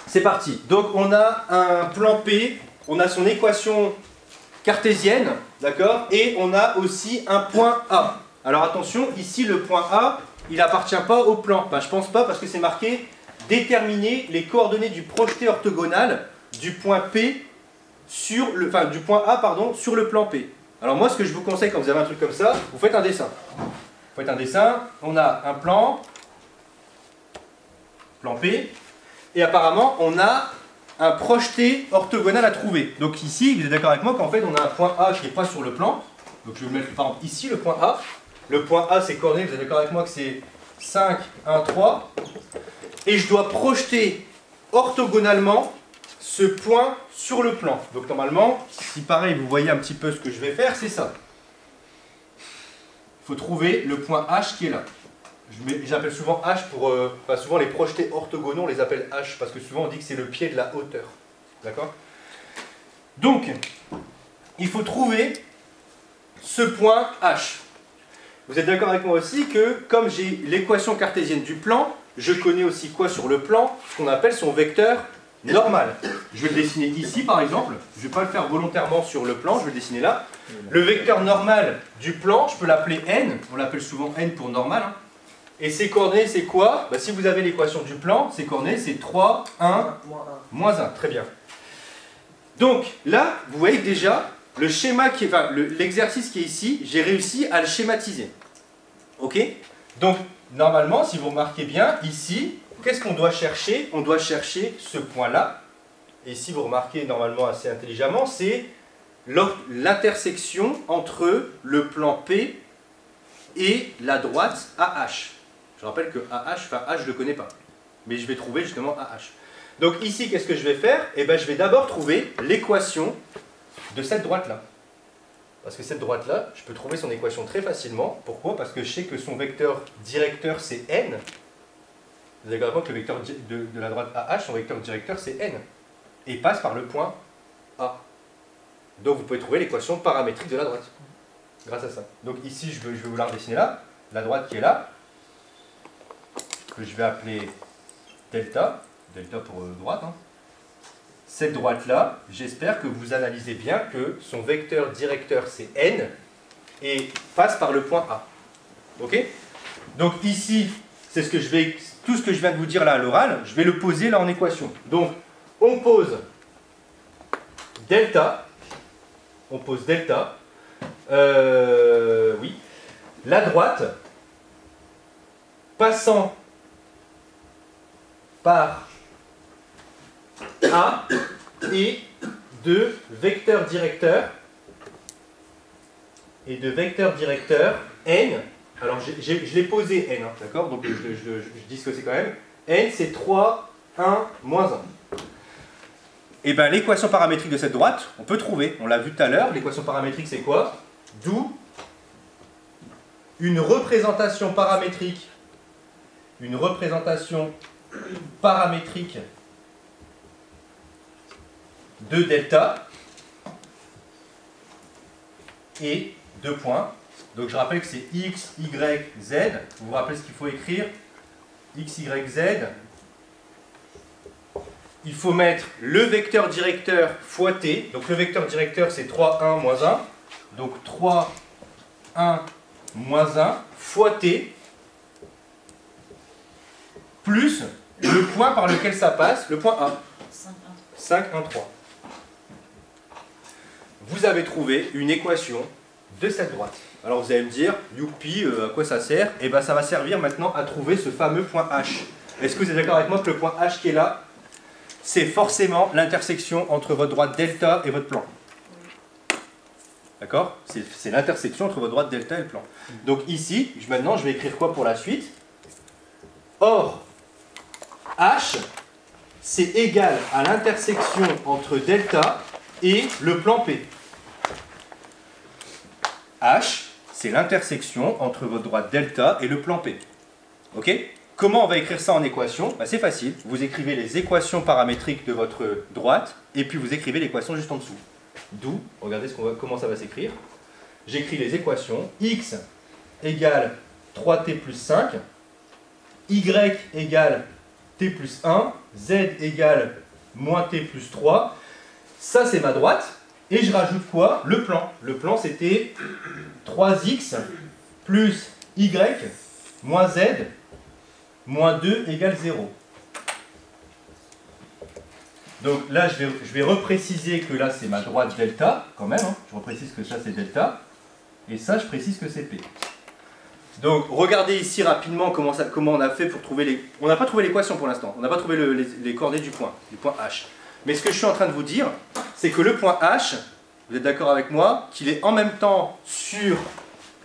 C'est parti. Donc on a un plan P, on a son équation cartésienne, d'accord? Et on a aussi un point A. Alors attention, ici le point A, il n'appartient pas au plan. Enfin, je pense pas parce que c'est marqué déterminer les coordonnées du projeté orthogonal du point P sur le, enfin du point A pardon, sur le plan P. Alors moi ce que je vous conseille quand vous avez un truc comme ça, vous faites un dessin. Vous faites un dessin, on a un plan P, et apparemment on a un projeté orthogonal à trouver. Donc ici, vous êtes d'accord avec moi qu'en fait on a un point A qui n'est pas sur le plan. Donc je vais mettre par exemple ici le point A. Le point A c'est coordonné, vous êtes d'accord avec moi que c'est 5, 1, 3. Et je dois projeter orthogonalement ce point sur le plan. Donc normalement, si pareil vous voyez un petit peu ce que je vais faire, c'est ça. Il faut trouver le point H qui est là. J'appelle souvent H pour... souvent les projetés orthogonaux, on les appelle H, parce que souvent on dit que c'est le pied de la hauteur. D'accord? Donc, il faut trouver ce point H. Vous êtes d'accord avec moi aussi que, comme j'ai l'équation cartésienne du plan, je connais aussi quoi sur le plan? Ce qu'on appelle son vecteur normal. Je vais le dessiner ici par exemple. Je ne vais pas le faire volontairement sur le plan, je vais le dessiner là. Le vecteur normal du plan, je peux l'appeler n. On l'appelle souvent n pour normal. Hein. Et ses coordonnées, c'est quoi? Si vous avez l'équation du plan, ses coordonnées, c'est 3, 1, moins 1. Très bien. Donc là, vous voyez que déjà, le schéma qui est, enfin, l'exercice qui est ici, j'ai réussi à le schématiser. Ok? Donc, normalement, si vous remarquez bien, ici, qu'est-ce qu'on doit chercher? On doit chercher ce point-là. Et si vous remarquez normalement assez intelligemment, c'est l'intersection entre le plan P et la droite AH. Je rappelle que AH, enfin H je ne le connais pas. Mais je vais trouver justement AH. Donc ici, qu'est-ce que je vais faire? Eh bien, je vais d'abord trouver l'équation de cette droite-là. Parce que cette droite-là, je peux trouver son équation très facilement. Pourquoi? Parce que je sais que son vecteur directeur, c'est n. Vous avez compris que le vecteur de la droite AH, son vecteur directeur, c'est n. Et il passe par le point A. Donc vous pouvez trouver l'équation paramétrique de la droite. Grâce à ça. Donc ici, je vais vous la redessiner là. La droite qui est là, que je vais appeler delta. Delta pour droite. Hein. Cette droite-là, j'espère que vous analysez bien que son vecteur directeur, c'est n, et passe par le point A. Ok? Donc ici, c'est ce que je vais, tout ce que je viens de vous dire là à l'oral, je vais le poser là en équation. Donc, on pose delta. On pose delta. Oui. La droite, passant par A et de vecteur directeur n. Alors je l'ai posé n, hein, d'accord? Donc je dis ce que c'est quand même. N c'est 3, 1, moins 1. Et bien l'équation paramétrique de cette droite, on peut trouver, on l'a vu tout à l'heure, l'équation paramétrique c'est quoi? D'où une représentation paramétrique de delta et deux points. Donc je rappelle que c'est x, y, z. Vous vous rappelez ce qu'il faut écrire? X, y, z. Il faut mettre le vecteur directeur fois t. Donc le vecteur directeur c'est 3, 1, moins 1. Donc 3, 1, moins 1 fois t plus le point par lequel ça passe, le point A. 5, 1, 3. Vous avez trouvé une équation de cette droite. Alors vous allez me dire, youpi, à quoi ça sert? Eh bien ça va servir maintenant à trouver ce fameux point H. Est-ce que vous êtes d'accord avec moi que le point H qui est là, c'est forcément l'intersection entre votre droite delta et votre plan? D'accord? C'est l'intersection entre votre droite delta et le plan. Donc ici, maintenant je vais écrire quoi pour la suite? Or, H, c'est égal à l'intersection entre delta et le plan P. H, c'est l'intersection entre votre droite delta et le plan P. Ok? Comment on va écrire ça en équation? C'est facile. Vous écrivez les équations paramétriques de votre droite et puis vous écrivez l'équation juste en dessous. D'où, regardez comment ça va s'écrire. J'écris les équations. X égale 3t plus 5. Y égale t plus 1, z égale moins t plus 3. Ça, c'est ma droite. Et je rajoute quoi? Le plan. Le plan, c'était 3x plus y moins z moins 2 égale 0. Donc là, je vais repréciser que là, c'est ma droite delta, quand même. Hein. Je reprécise que ça, c'est delta. Et ça, je précise que c'est P. Donc, regardez ici rapidement comment on a fait pour trouver les... On n'a pas trouvé l'équation pour l'instant. On n'a pas trouvé les coordonnées du point H. Mais ce que je suis en train de vous dire, c'est que le point H, vous êtes d'accord avec moi, qu'il est en même temps sur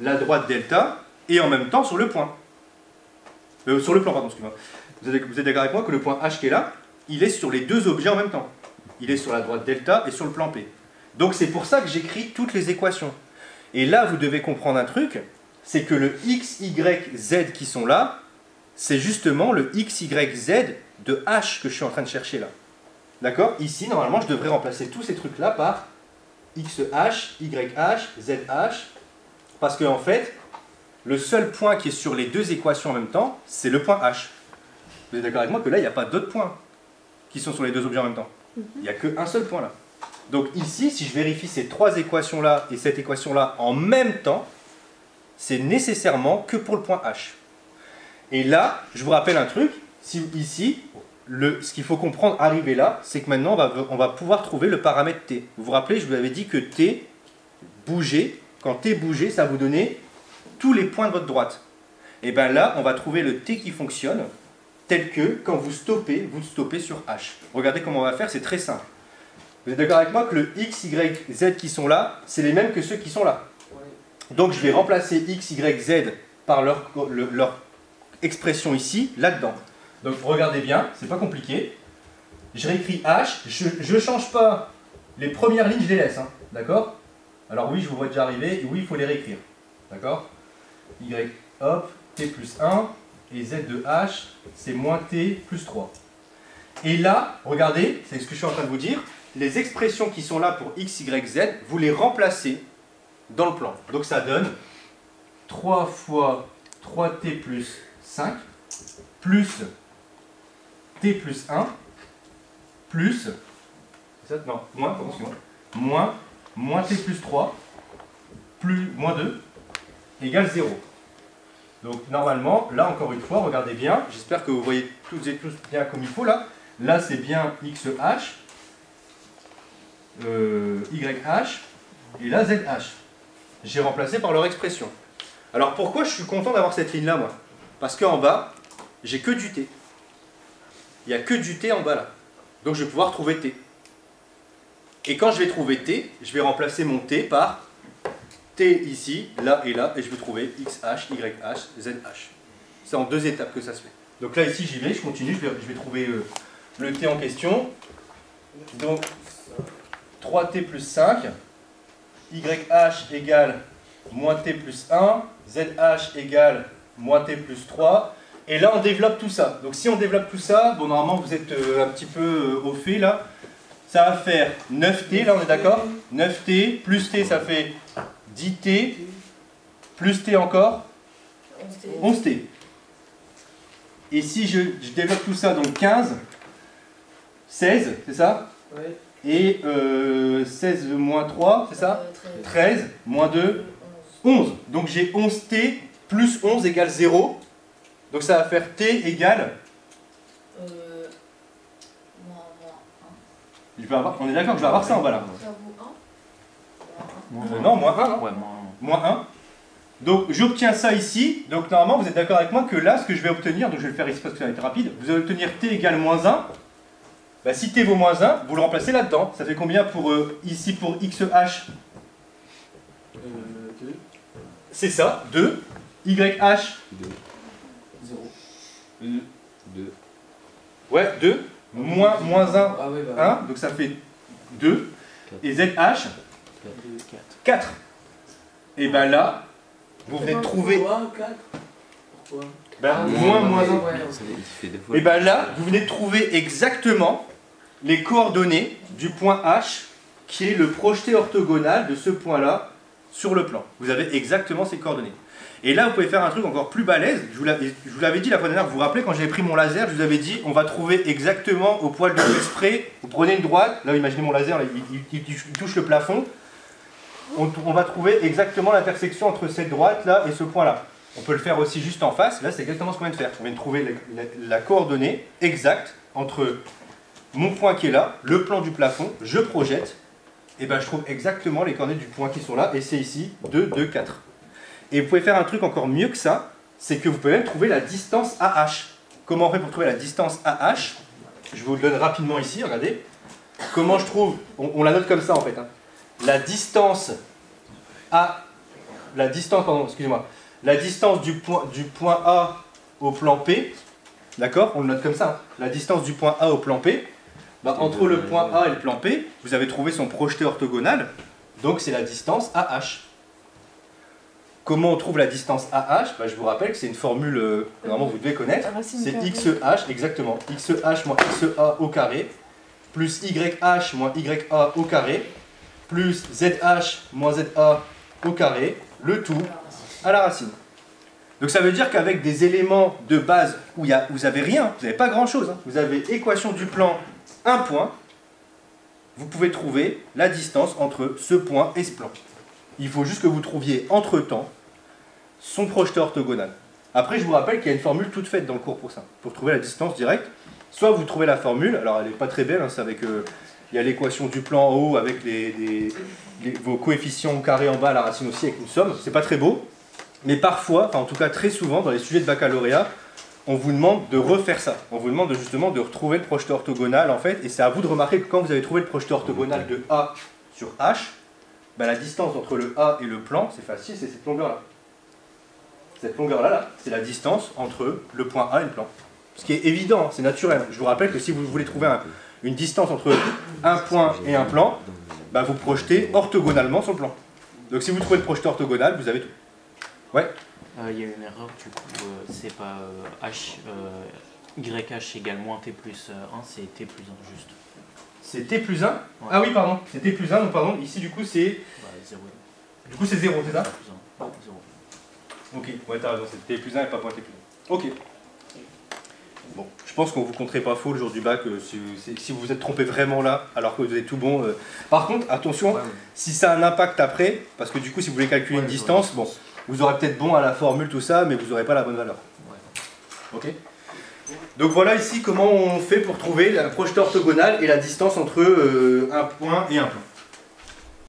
la droite delta et en même temps sur le point. Sur le plan, pardon, excusez-moi. Vous êtes d'accord avec moi que le point H qui est là, il est sur les deux objets en même temps. Il est sur la droite delta et sur le plan P. Donc c'est pour ça que j'écris toutes les équations. Et là, vous devez comprendre un truc, c'est que le x, y, z qui sont là, c'est justement le x, y, z de h que je suis en train de chercher là. D'accord? Ici, normalement, je devrais remplacer tous ces trucs-là par xh, yh, zh, parce qu'en fait, le seul point qui est sur les deux équations en même temps, c'est le point h. Vous êtes d'accord avec moi que là, il n'y a pas d'autres points qui sont sur les deux objets en même temps. Il n'y a qu'un seul point là. Donc ici, si je vérifie ces trois équations-là et cette équation-là en même temps, c'est nécessairement que pour le point H. Et là, je vous rappelle un truc, ici, ce qu'il faut comprendre, arriver là, c'est que maintenant, on va pouvoir trouver le paramètre t. Vous vous rappelez, je vous avais dit que t bougeait, quand t bougeait, ça vous donnait tous les points de votre droite. Et bien là, on va trouver le t qui fonctionne, tel que quand vous stoppez sur H. Regardez comment on va faire, c'est très simple. Vous êtes d'accord avec moi que le x, y, z qui sont là, c'est les mêmes que ceux qui sont là. Donc je vais remplacer x, y, z par leur expression ici, là-dedans. Donc regardez bien, c'est pas compliqué. Je réécris h, je ne change pas les premières lignes, je les laisse. Hein, d'accord? Alors oui, je vous vois déjà arriver, et oui, il faut les réécrire. D'accord? Y, hop, t plus 1, et z de h, c'est moins t plus 3. Et là, regardez, c'est ce que je suis en train de vous dire, les expressions qui sont là pour x, y, z, vous les remplacez dans le plan. Donc ça donne 3 fois 3t plus 5 plus t plus 1 plus, non, moins t plus 3 plus moins 2 égale 0. Donc normalement, là encore une fois, regardez bien, j'espère que vous voyez toutes et tous bien comme il faut là. Là c'est bien xh, YH et là ZH. J'ai remplacé par leur expression. Alors pourquoi je suis content d'avoir cette ligne là moi? Parce qu'en bas, j'ai que du T. Il n'y a que du T en bas là. Donc je vais pouvoir trouver T. Et quand je vais trouver T, je vais remplacer mon T par T ici, là, et je vais trouver XH, YH, ZH. C'est en deux étapes que ça se fait. Donc là ici j'y vais, je continue, je vais trouver le T en question. Donc 3t plus 5, YH égale moins t plus 1, ZH égale moins t plus 3, et là on développe tout ça. Donc si on développe tout ça, bon normalement vous êtes un petit peu au fait là, ça va faire 9t, là on est d'accord? 9t, plus t ça fait 10t, plus t encore 11t. Et si je développe tout ça, donc 15, 16, c'est ça? Oui. Et 16 moins 3, c'est ça? 13 moins 2, 11. Donc j'ai 11t plus 11 égale 0. Donc ça va faire t égale... on est d'accord que je vais avoir ça en bas là. Non, moins 1. Ouais, moins 1. Donc j'obtiens ça ici. Donc normalement vous êtes d'accord avec moi que là ce que je vais obtenir, donc je vais le faire ici parce que ça va être rapide, vous allez obtenir t égale moins 1. Bah, si t vaut moins 1, vous le remplacez là-dedans. Ça fait combien pour ici pour xh? 2. C'est ça, 2. YH 2. 0. 2. Ouais, 2. Moins 1, ah, oui, bah, 1. Donc ça fait 2. 4. Et ZH 4. Et bien là, vous venez de trouver... Pourquoi 4? Pourquoi? Ben, moins 1. Et bien là, vous venez de trouver exactement les coordonnées du point H qui est le projeté orthogonal de ce point-là sur le plan. Vous avez exactement ces coordonnées. Et là, vous pouvez faire un truc encore plus balèze. Je vous l'avais dit la fois dernière, vous vous rappelez, quand j'avais pris mon laser, je vous avais dit, on va trouver exactement au poil de spray, vous prenez une droite, là imaginez mon laser, là, il touche le plafond, on va trouver exactement l'intersection entre cette droite là et ce point là. On peut le faire aussi juste en face, là c'est exactement ce qu'on vient de faire. On vient de trouver la coordonnée exacte entre mon point qui est là, le plan du plafond, je projette, et ben je trouve exactement les coordonnées du point qui sont là, et c'est ici 2, 2, 4. Et vous pouvez faire un truc encore mieux que ça, c'est que vous pouvez même trouver la distance AH. Comment on fait pour trouver la distance AH? Je vous le donne rapidement ici, regardez. Comment je trouve, on la note comme ça en fait, hein. La distance la distance du point A au plan P, d'accord? On le note comme ça, hein. La distance du point A au plan P, bah, entre le point A et le plan P, vous avez trouvé son projeté orthogonal, donc c'est la distance AH. Comment on trouve la distance AH? Bah, je vous rappelle que c'est une formule, normalement vous devez connaître, c'est XH, exactement, XH moins XA au carré, plus YH moins YA au carré, plus ZH moins ZA au carré, le tout à la racine. Donc ça veut dire qu'avec des éléments de base où vous n'avez rien, vous n'avez pas grand chose, hein. Vous avez équation du plan, un point, vous pouvez trouver la distance entre ce point et ce plan. Il faut juste que vous trouviez entre-temps son projeté orthogonal. Après, je vous rappelle qu'il y a une formule toute faite dans le cours pour ça. Pour trouver la distance directe, soit vous trouvez la formule, alors elle n'est pas très belle, hein, c'est avec, il y a l'équation du plan en haut avec vos coefficients au carré en bas, à la racine aussi avec une somme, c'est pas très beau, mais parfois, enfin en tout cas très souvent, dans les sujets de baccalauréat, on vous demande de refaire ça. On vous demande justement de retrouver le projeté orthogonal en fait, et c'est à vous de remarquer que quand vous avez trouvé le projeté orthogonal de A sur H, ben, la distance entre le A et le plan, c'est facile, c'est cette longueur-là. Cette longueur-là, c'est la distance entre le point A et le plan. Ce qui est évident, c'est naturel. Je vous rappelle que si vous voulez trouver une distance entre un point et un plan, ben, vous projetez orthogonalement sur le plan. Donc si vous trouvez le projeté orthogonal, vous avez tout. Ouais. Il y a une erreur, du coup, c'est pas YH égale moins T plus 1, c'est T plus 1 juste. C'est T plus 1 ouais. Ah oui, pardon, c'est T plus 1, donc pardon, ici du coup c'est... Bah, 0. Du coup c'est 0, c'est ça? Ouais, 0. Ok, ouais, t'as raison, c'est T plus 1 et pas point T plus 1. Ok. Bon, je pense qu'on vous compterait pas faux le jour du bac si vous vous êtes trompé vraiment là, alors que vous êtes tout bon. Par contre, attention, si ça a un impact après, parce que du coup si vous voulez calculer une distance, bon, vous aurez peut-être bon à la formule, tout ça, mais vous n'aurez pas la bonne valeur. Ouais. Ok. Donc voilà ici comment on fait pour trouver la projeté orthogonale et la distance entre un point et un plan.